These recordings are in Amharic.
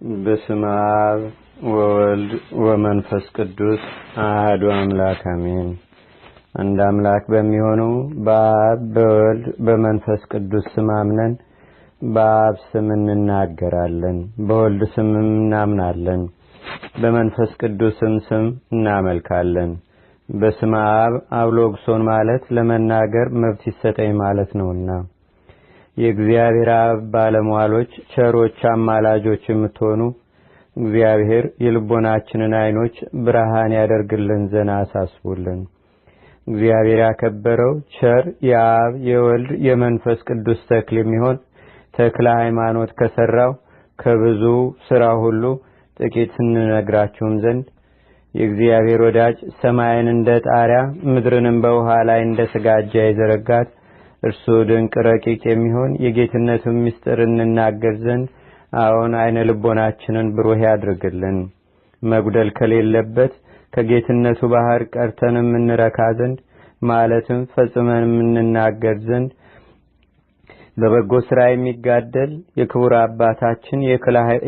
በስመ አብ ወወልድ ወመንፈስ ቅዱስ አሐዱ አምላክ አሜን። አንድ አምላክ በሚሆነው በአብ በወልድ በመንፈስ ቅዱስ ስም አምነን በአብ ስም እንናገራለን፣ በወልድ ስም እናምናለን፣ በመንፈስ ቅዱስም ስም እናመልካለን። በስመ አብ አብሎግሶን ማለት ለመናገር መብት ይሰጠኝ ማለት ነውና የእግዚአብሔር አብ ባለሟሎች ቸሮች አማላጆች የምትሆኑ እግዚአብሔር የልቦናችንን አይኖች ብርሃን ያደርግልን ዘንድ አሳስቡልን። እግዚአብሔር ያከበረው ቸር የአብ የወልድ የመንፈስ ቅዱስ ተክል የሚሆን ተክለ ሃይማኖት ከሰራው ከብዙ ስራ ሁሉ ጥቂት እንነግራችሁም ዘንድ የእግዚአብሔር ወዳጅ ሰማይን እንደ ጣሪያ ምድርንም በውሃ ላይ እንደ ስጋጃ ይዘረጋት እርሱ ድንቅ ረቂቅ የሚሆን የጌትነቱን ምስጢር እንናገር ዘንድ አሁን አይነ ልቦናችንን ብሩህ ያድርግልን። መጉደል ከሌለበት ከጌትነቱ ባህር ቀርተንም እንረካ ዘንድ ማለትም ፈጽመንም እንናገር ዘንድ በበጎ ስራ የሚጋደል የክቡር አባታችን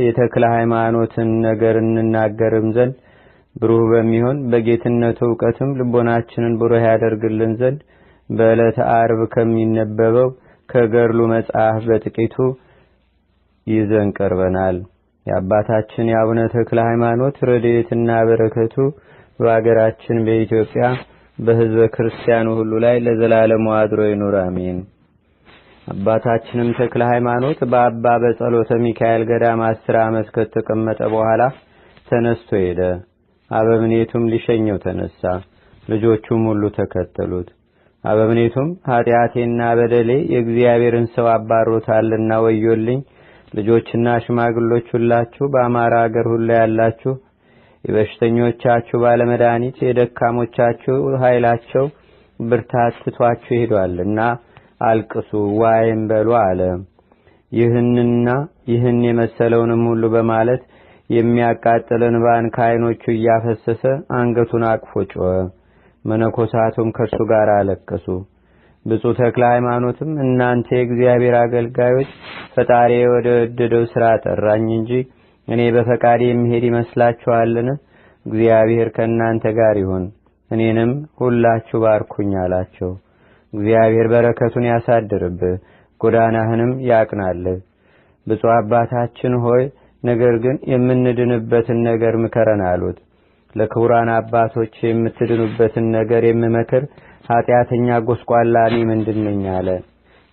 የተክለ ሃይማኖትን ነገር እንናገርም ዘንድ ብሩህ በሚሆን በጌትነቱ ዕውቀትም ልቦናችንን ብሩህ ያደርግልን ዘንድ በዕለተ ዓርብ ከሚነበበው ከገድሉ መጽሐፍ በጥቂቱ ይዘን ቀርበናል። የአባታችን የአቡነ ተክለ ሃይማኖት ረድኤትና በረከቱ በአገራችን በኢትዮጵያ በሕዝበ ክርስቲያኑ ሁሉ ላይ ለዘላለሙ አድሮ ይኑር አሜን። አባታችንም ተክለ ሃይማኖት በአባ በጸሎተ ሚካኤል ገዳም 10 ዓመት ከተቀመጠ በኋላ ተነስቶ ሄደ። አበምኔቱም ሊሸኘው ተነሳ፣ ልጆቹም ሁሉ ተከተሉት። አበምኔቱም ኃጢአቴና በደሌ የእግዚአብሔርን ሰው አባሮታልና ወዮልኝ፣ ልጆችና ሽማግሎች ሁላችሁ በአማራ አገር ሁሉ ያላችሁ የበሽተኞቻችሁ ባለመድኃኒት የደካሞቻችሁ ኃይላቸው ብርታት ትቷችሁ ሄዷልና አልቅሱ ዋይም በሉ አለ። ይህን የመሰለውንም ሁሉ በማለት የሚያቃጥልን እንባን ከዓይኖቹ እያፈሰሰ አንገቱን አቅፎ ጮኸ። መነኮሳቱም ከእርሱ ጋር አለቀሱ። ብፁዕ ተክለ ሃይማኖትም እናንተ የእግዚአብሔር አገልጋዮች ፈጣሪ ወደ ወደደው ሥራ ጠራኝ እንጂ እኔ በፈቃዴ የሚሄድ ይመስላችኋልን? እግዚአብሔር ከእናንተ ጋር ይሁን፣ እኔንም ሁላችሁ ባርኩኝ አላቸው። እግዚአብሔር በረከቱን ያሳድርብህ፣ ጎዳናህንም ያቅናልህ። ብፁዕ አባታችን ሆይ ነገር ግን የምንድንበትን ነገር ምከረን አሉት። ለክቡራን አባቶች የምትድኑበትን ነገር የምመክር ኃጢአተኛ ጎስቋላ እኔ ምንድነኝ አለ።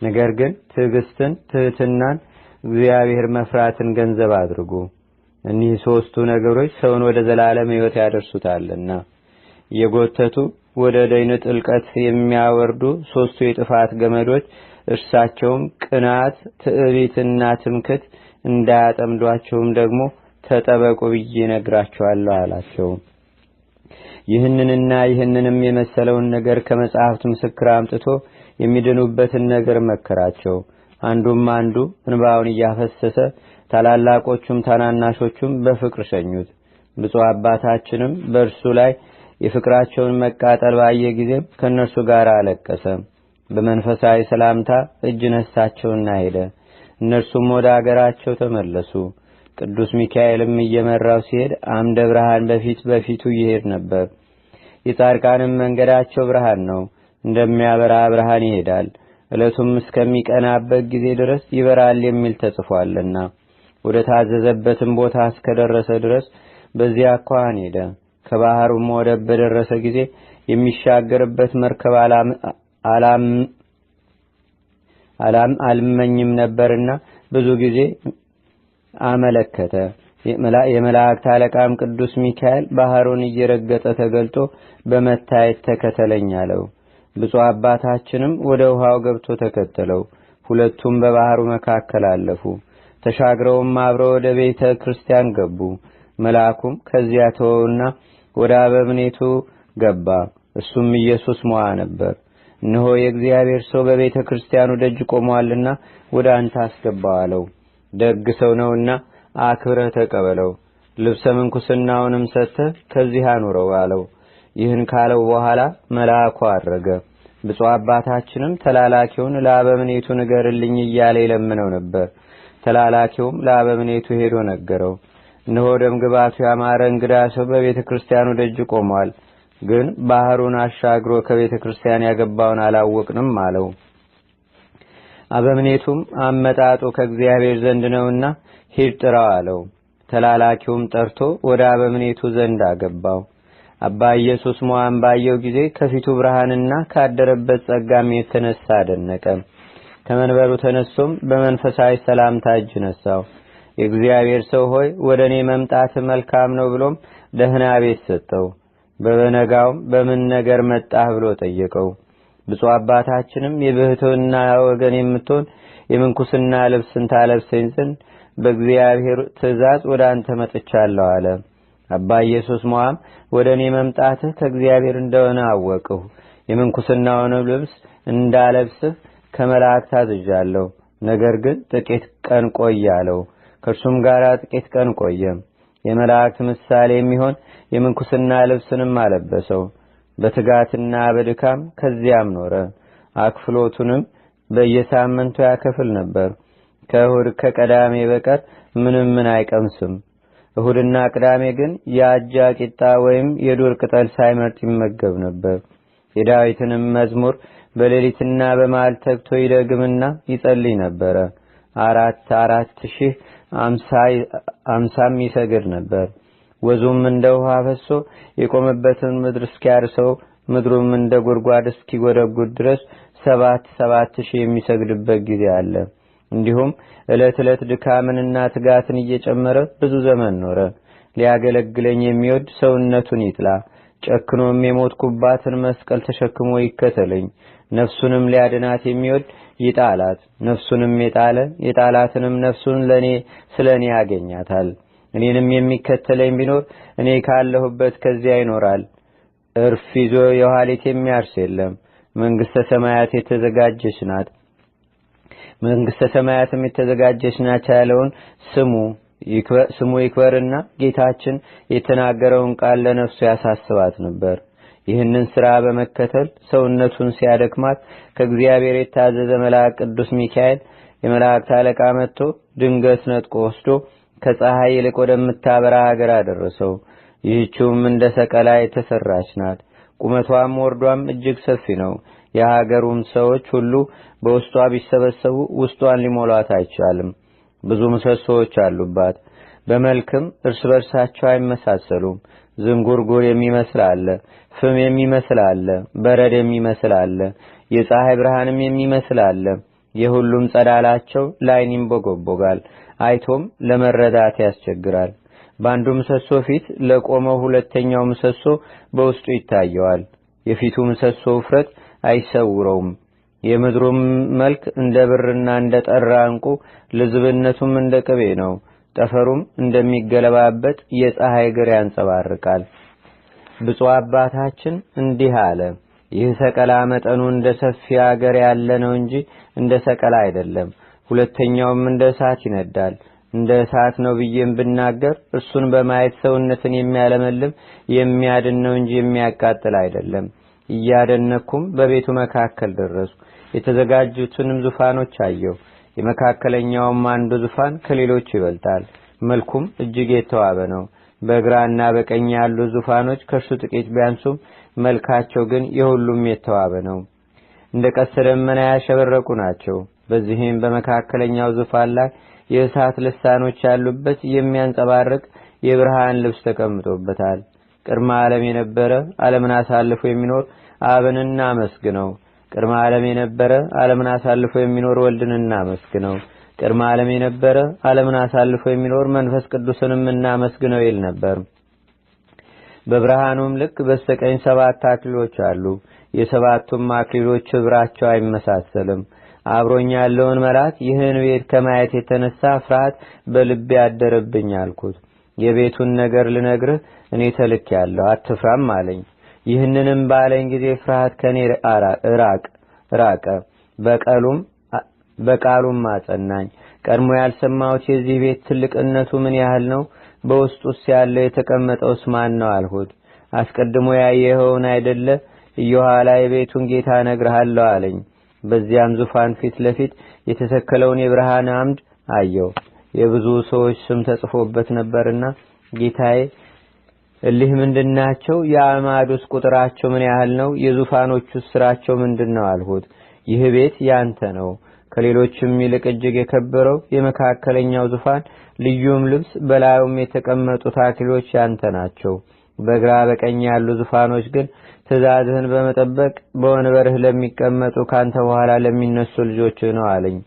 ነገር ግን ትዕግስትን፣ ትህትናን፣ እግዚአብሔር መፍራትን ገንዘብ አድርጉ። እኒህ ሶስቱ ነገሮች ሰውን ወደ ዘላለም ሕይወት ያደርሱታልና የጎተቱ ወደ ደይን ጥልቀት የሚያወርዱ ሶስቱ የጥፋት ገመዶች እርሳቸውም ቅናት፣ ትዕቢትና ትምክህት እንዳያጠምዷቸውም ደግሞ ተጠበቁ ብዬ ነግራቸዋለሁ አላቸው። ይህንንም የመሰለውን ነገር ከመጽሐፍት ምስክር አምጥቶ የሚድኑበትን ነገር መከራቸው። አንዱም አንዱ እንባውን እያፈሰሰ ታላላቆቹም ታናናሾቹም በፍቅር ሸኙት። ብፁዕ አባታችንም በእርሱ ላይ የፍቅራቸውን መቃጠል ባየ ጊዜም ከእነርሱ ጋር አለቀሰ። በመንፈሳዊ ሰላምታ እጅ ነሳቸውና ሄደ። እነርሱም ወደ አገራቸው ተመለሱ። ቅዱስ ሚካኤልም እየመራው ሲሄድ አምደ ብርሃን በፊቱ ይሄድ ነበር። የጻድቃንም መንገዳቸው ብርሃን ነው፣ እንደሚያበራ ብርሃን ይሄዳል፣ ዕለቱም እስከሚቀናበት ጊዜ ድረስ ይበራል የሚል ተጽፏልና ወደ ታዘዘበትም ቦታ እስከደረሰ ድረስ በዚያ አኳኋን ሄደ። ከባህሩም ወደብ በደረሰ ጊዜ የሚሻገርበት መርከብ አልመኝም ነበርና ብዙ ጊዜ አመለከተ። የመላእክት አለቃም ቅዱስ ሚካኤል ባህሩን እየረገጠ ተገልጦ በመታየት ተከተለኝ አለው። ብፁዕ አባታችንም ወደ ውሃው ገብቶ ተከተለው። ሁለቱም በባህሩ መካከል አለፉ። ተሻግረውም አብረው ወደ ቤተ ክርስቲያን ገቡ። መልአኩም ከዚያ ተወውና ወደ አበምኔቱ ገባ። እሱም ኢየሱስ ሞዓ ነበር። እነሆ የእግዚአብሔር ሰው በቤተ ክርስቲያኑ ደጅ ቆሟልና ወደ አንተ አስገባው አለው። ደግ ሰው ነውና አክብረህ ተቀበለው፣ ልብሰ ምንኩስናውንም ሰጥተህ ከዚህ አኑረው አለው። ይህን ካለው በኋላ መልአኩ አረገ። ብፁዕ አባታችንም ተላላኪውን ለአበምኔቱ ንገርልኝ እያለ ይለምነው ነበር። ተላላኪውም ለአበምኔቱ ሄዶ ነገረው። እነሆ ደም ግባቱ ያማረ እንግዳ ሰው በቤተ ክርስቲያኑ ደጅ ቆሟል፣ ግን ባህሩን አሻግሮ ከቤተ ክርስቲያን ያገባውን አላወቅንም አለው። አበምኔቱም አመጣጡ ከእግዚአብሔር ዘንድ ነውና ሂድ ጥራው አለው። ተላላኪውም ጠርቶ ወደ አበምኔቱ ዘንድ አገባው። አባ ኢየሱስ ሞዓን ባየው ጊዜ ከፊቱ ብርሃንና ካደረበት ጸጋም የተነሳ አደነቀ። ከመንበሩ ተነስቶም በመንፈሳዊ ሰላምታ እጅ ነሳው። የእግዚአብሔር ሰው ሆይ ወደኔ መምጣት መልካም ነው ብሎም ደህና ቤት ሰጠው። በበነጋውም በምን ነገር መጣህ ብሎ ጠየቀው። ብፁዕ አባታችንም የብህትውና ወገን የምትሆን የምንኩስና ልብስን ታለብሰኝ ዘንድ በእግዚአብሔር ትእዛዝ ወደ አንተ መጥቻለሁ አለ። አባ ኢየሱስ ሞዓም ወደኔ መምጣትህ ከእግዚአብሔር እንደሆነ አወቅሁ። የምንኩስናውን ልብስ እንዳለብስህ ከመላእክት አዝዣለሁ። ነገር ግን ጥቂት ቀን ቆይ አለው። ከእርሱም ጋር ጥቂት ቀን ቆየ። የመላእክት ምሳሌ የሚሆን የምንኩስና ልብስንም አለበሰው። በትጋትና በድካም ከዚያም ኖረ። አክፍሎቱንም በየሳምንቱ ያከፍል ነበር። ከእሁድ ከቀዳሜ በቀር ምን አይቀምስም። እሁድና ቅዳሜ ግን የአጃ ቂጣ ወይም የዱር ቅጠል ሳይመርጥ ይመገብ ነበር። የዳዊትንም መዝሙር በሌሊትና በመዓል ተግቶ ይደግምና ይጸልይ ነበር። 4000 ይሰግድ ነበር። ወዙም እንደ ውሃ ፈሶ የቆመበትን ምድር እስኪያርሰው ምድሩም እንደ ጉድጓድ እስኪጎደጉድ ድረስ 7000 የሚሰግድበት ጊዜ አለ። እንዲሁም ዕለት ድካምንና ትጋትን እየጨመረ ብዙ ዘመን ኖረ። ሊያገለግለኝ የሚወድ ሰውነቱን ይጥላ፣ ጨክኖም የሞትኩባትን መስቀል ተሸክሞ ይከተለኝ። ነፍሱንም ሊያድናት የሚወድ ይጣላት፣ ነፍሱንም የጣላትንም ነፍሱን ስለኔ ያገኛታል። እኔንም የሚከተለኝ ቢኖር እኔ ካለሁበት ከዚያ ይኖራል። እርፍ ይዞ የኋሊት የሚያርስ የለም። መንግሥተ ሰማያት የተዘጋጀች ናት። መንግሥተ ሰማያትም የተዘጋጀች ናት ያለውን ስሙ ይክበርና ጌታችን የተናገረውን ቃል ለነፍሱ ያሳስባት ነበር። ይህንን ሥራ በመከተል ሰውነቱን ሲያደክማት ከእግዚአብሔር የታዘዘ መልአክ ቅዱስ ሚካኤል የመላእክት አለቃ መጥቶ ድንገት ነጥቆ ወስዶ ከፀሐይ ይልቅ ወደምታበራ ሀገር አደረሰው። ይህችውም እንደ ሰቀላ የተሰራች ናት። ቁመቷም ወርዷም እጅግ ሰፊ ነው። የሀገሩም ሰዎች ሁሉ በውስጧ ቢሰበሰቡ ውስጧን ሊሞሏት አይቻልም። ብዙ ምሰሶዎች አሉባት። በመልክም እርስ በርሳቸው አይመሳሰሉም። ዝንጉርጉር የሚመስል አለ፣ ፍም የሚመስል አለ፣ በረድ የሚመስል አለ፣ የፀሐይ ብርሃንም የሚመስል አለ። የሁሉም ጸዳላቸው ላይን ይንቦገቦጋል፣ አይቶም ለመረዳት ያስቸግራል። በአንዱ ምሰሶ ፊት ለቆመው ሁለተኛው ምሰሶ በውስጡ ይታየዋል። የፊቱ ምሰሶ ውፍረት አይሰውረውም። የምድሩም መልክ እንደ ብርና እንደ ጠራ ዕንቁ፣ ልዝብነቱም እንደ ቅቤ ነው። ጠፈሩም እንደሚገለባበት የፀሐይ ግር ያንጸባርቃል። ብፁዕ አባታችን እንዲህ አለ። ይህ ሰቀላ መጠኑ እንደ ሰፊ አገር ያለ ነው እንጂ እንደ ሰቀላ አይደለም። ሁለተኛውም እንደ እሳት ይነዳል። እንደ እሳት ነው ብዬም ብናገር እርሱን በማየት ሰውነትን የሚያለመልም የሚያድን ነው እንጂ የሚያቃጥል አይደለም። እያደነኩም በቤቱ መካከል ደረሱ። የተዘጋጁትንም ዙፋኖች አየሁ። የመካከለኛውም አንዱ ዙፋን ከሌሎች ይበልጣል። መልኩም እጅግ የተዋበ ነው። በግራና በቀኝ ያሉ ዙፋኖች ከእርሱ ጥቂት ቢያንሱም መልካቸው ግን የሁሉም የተዋበ ነው። እንደ ቀስተ ደመና ያሸበረቁ ናቸው። በዚህም በመካከለኛው ዙፋን ላይ የእሳት ልሳኖች ያሉበት የሚያንጸባርቅ የብርሃን ልብስ ተቀምጦበታል። ቅድመ ዓለም የነበረ ዓለምን አሳልፎ የሚኖር አብን እናመስግነው። ቅድመ ዓለም የነበረ ዓለምን አሳልፎ የሚኖር ወልድን እናመስግነው። ቅድመ ዓለም የነበረ ዓለምን አሳልፎ የሚኖር መንፈስ ቅዱስንም እናመስግነው ይል ነበር። በብርሃኑም ልክ በስተቀኝ 7 አክሊሎች አሉ። የሰባቱም አክሊሎች ህብራቸው አይመሳሰልም። አብሮኝ ያለውን መልአክ ይህን ቤት ከማየት የተነሳ ፍርሃት በልቤ ያደረብኝ አልኩት። የቤቱን ነገር ልነግርህ እኔ ተልኬያለሁ፣ አትፍራም አለኝ። ይህንንም ባለኝ ጊዜ ፍርሃት ከኔ ራቀ። በቃሉም አጸናኝ። ቀድሞ ያልሰማሁት የዚህ ቤት ትልቅነቱ ምን ያህል ነው? በውስጡስ ያለው የተቀመጠውስ ማን ነው አልሁት። አስቀድሞ ያየኸውን አይደለ? እየኋላ የቤቱን ጌታ እነግርሃለሁ አለኝ። በዚያም ዙፋን ፊት ለፊት የተተከለውን የብርሃን አምድ አየው። የብዙ ሰዎች ስም ተጽፎበት ነበርና ጌታዬ እሊህ ምንድናቸው? የአዕማዱስ ቁጥራቸው ምን ያህል ነው? የዙፋኖቹስ ስራቸው ምንድነው አልሁት። ይህ ቤት ያንተ ነው፣ ከሌሎችም ይልቅ እጅግ የከበረው የመካከለኛው ዙፋን ልዩም ልብስ በላዩም የተቀመጡት አክሊሎች ያንተ ናቸው። በግራ በቀኝ ያሉ ዙፋኖች ግን ትእዛዝህን በመጠበቅ በወንበርህ ለሚቀመጡ ካንተ በኋላ ለሚነሱ ልጆች ነው አለኝ።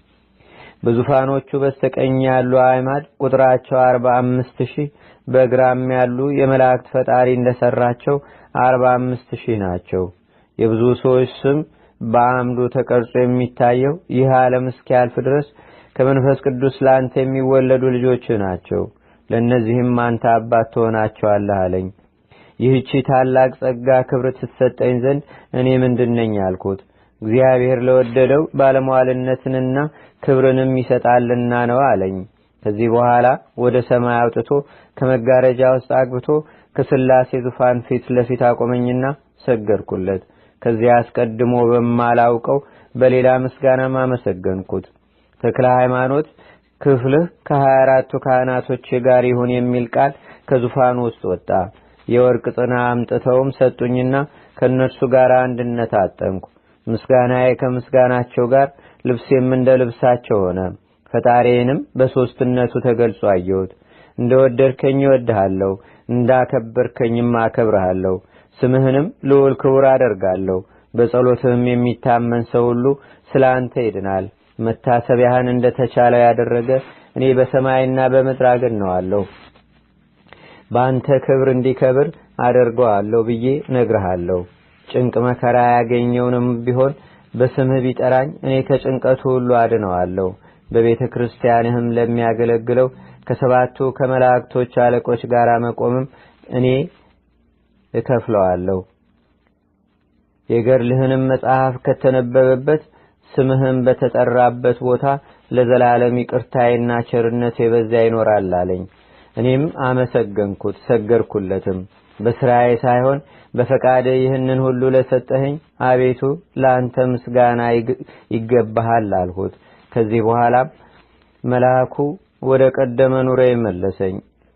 በዙፋኖቹ በስተቀኝ ያሉ አዕማድ ቁጥራቸው 45000 በግራም ያሉ የመላእክት ፈጣሪ እንደሰራቸው 45000 ናቸው። የብዙ ሰዎች ስም በአምዱ ተቀርጾ የሚታየው ይህ ዓለም እስኪያልፍ ድረስ ከመንፈስ ቅዱስ ላንተ የሚወለዱ ልጆች ናቸው። ለነዚህም አንተ አባት ትሆናቸዋለህ አለኝ። ይህቺ ታላቅ ጸጋ ክብር ትሰጠኝ ዘንድ እኔ ምንድነኝ አልኩት። እግዚአብሔር ለወደደው ባለሟልነትንና ክብርንም ይሰጣልና ነው አለኝ። ከዚህ በኋላ ወደ ሰማይ አውጥቶ ከመጋረጃ ውስጥ አግብቶ ከሥላሴ ዙፋን ፊት ለፊት አቆመኝና ሰገድኩለት። ከዚያ አስቀድሞ በማላውቀው በሌላ ምስጋና አመሰገንኩት። ተክለ ሃይማኖት ክፍልህ ከ24ቱ ካህናቶች ጋር ይሁን የሚል ቃል ከዙፋኑ ውስጥ ወጣ። የወርቅ ጽና አምጥተውም ሰጡኝና ከነርሱ ጋር አንድነት አጠንኩ። ምስጋናዬ ከምስጋናቸው ጋር ልብሴም እንደ ልብሳቸው ሆነ። ፈጣሪዬንም በሶስትነቱ ተገልጾ አየሁት። እንደወደድከኝ እወድሃለሁ፣ እንዳከበርከኝም አከብርሃለሁ። ስምህንም ልዑል ክቡር አደርጋለሁ። በጸሎትህም የሚታመን ሰው ሁሉ ስላንተ ይድናል። መታሰቢያህን እንደተቻለ ያደረገ እኔ በሰማይና በምድር አገነዋለሁ። በአንተ ክብር እንዲከብር አደርገዋለሁ ብዬ ነግርሃለሁ። ጭንቅ መከራ ያገኘውንም ቢሆን በስምህ ቢጠራኝ እኔ ከጭንቀቱ ሁሉ አድነዋለሁ። በቤተ ክርስቲያንህም ለሚያገለግለው ከሰባቱ ከመላእክቶች አለቆች ጋር መቆምም እኔ እከፍለዋለሁ። የገድልህንም መጽሐፍ ከተነበበበት ስምህም በተጠራበት ቦታ ለዘላለም ይቅርታዬና ቸርነቴ በዛ ይኖራል አለኝ። እኔም አመሰገንኩት፣ ሰገርኩለትም። በስራዬ ሳይሆን በፈቃደ ይህንን ሁሉ ለሰጠኸኝ አቤቱ ለአንተ ምስጋና ይገባሃል አልሁት። ከዚህ በኋላ መልአኩ ወደ ቀደመ ኑሮዬ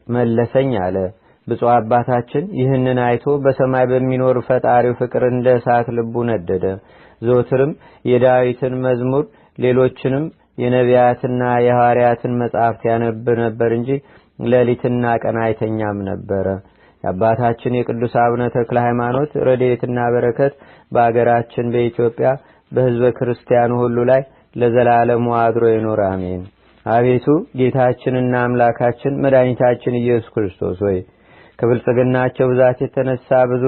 መለሰኝ አለ። ብፁዕ አባታችን ይህንን አይቶ በሰማይ በሚኖር ፈጣሪው ፍቅር እንደ እሳት ልቡ ነደደ። ዘወትርም የዳዊትን መዝሙር ሌሎችንም የነቢያትና የሐዋርያትን መጻሕፍት ያነብ ነበር እንጂ ሌሊትና ቀን አይተኛም ነበር። የአባታችን የቅዱስ አቡነ ተክለ ሃይማኖት ረድኤትና በረከት በአገራችን በኢትዮጵያ በሕዝበ ክርስቲያኑ ሁሉ ላይ ለዘላለሙ አድሮ ይኑር፣ አሜን። አቤቱ ጌታችንና አምላካችን መድኃኒታችን ኢየሱስ ክርስቶስ ሆይ ከብልጽግናቸው ብዛት የተነሳ ብዙ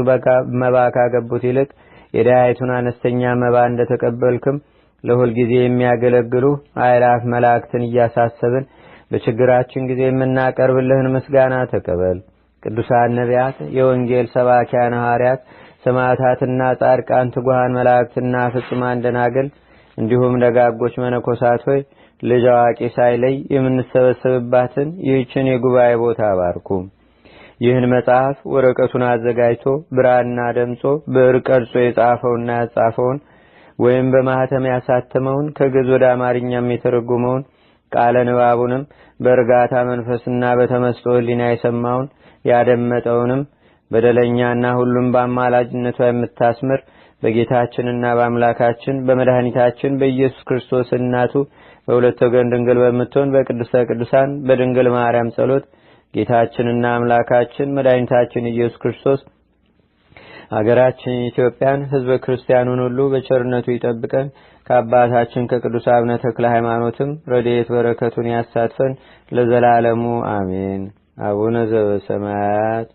መባ ካገቡት ይልቅ የዳይቱን አነስተኛ መባ እንደተቀበልክም ለሁል ጊዜ የሚያገለግሉ አእላፍ መላእክትን እያሳሰብን በችግራችን ጊዜ የምናቀርብልህን ምስጋና ተቀበል። ቅዱሳን ነቢያት፣ የወንጌል ሰባኪያን ሐዋርያት፣ ሰማዕታትና ጻድቃን፣ ትጉሃን መላእክትና ፍጹማን ደናግል እንዲሁም ደጋጎች መነኮሳት ሆይ ልጅ አዋቂ ሳይለይ የምንሰበሰብባትን ይህችን የጉባኤ ቦታ አባርኩ። ይህን መጽሐፍ ወረቀቱን አዘጋጅቶ ብራና ደምጾ ብዕር ቀርጾ የጻፈውና ያጻፈውን ወይም በማህተም ያሳተመውን ከግዕዝ ወደ አማርኛም የተረጎመውን ቃለ ንባቡንም በእርጋታ መንፈስና በተመስጦ ሕሊና የሰማውን ያደመጠውንም በደለኛና ሁሉም በአማላጅነቷ የምታስምር በጌታችንና በአምላካችን በመድኃኒታችን በኢየሱስ ክርስቶስ እናቱ በሁለት ወገን ድንግል በምትሆን በቅድስተ ቅዱሳን በድንግል ማርያም ጸሎት ጌታችንና አምላካችን መድኃኒታችን ኢየሱስ ክርስቶስ አገራችን ኢትዮጵያን ሕዝበ ክርስቲያኑን ሁሉ በቸርነቱ ይጠብቀን። ከአባታችን ከቅዱስ አቡነ ተክለ ሃይማኖትም ረድኤት በረከቱን ያሳትፈን ለዘላለሙ አሜን። አቡነ ዘበሰማያት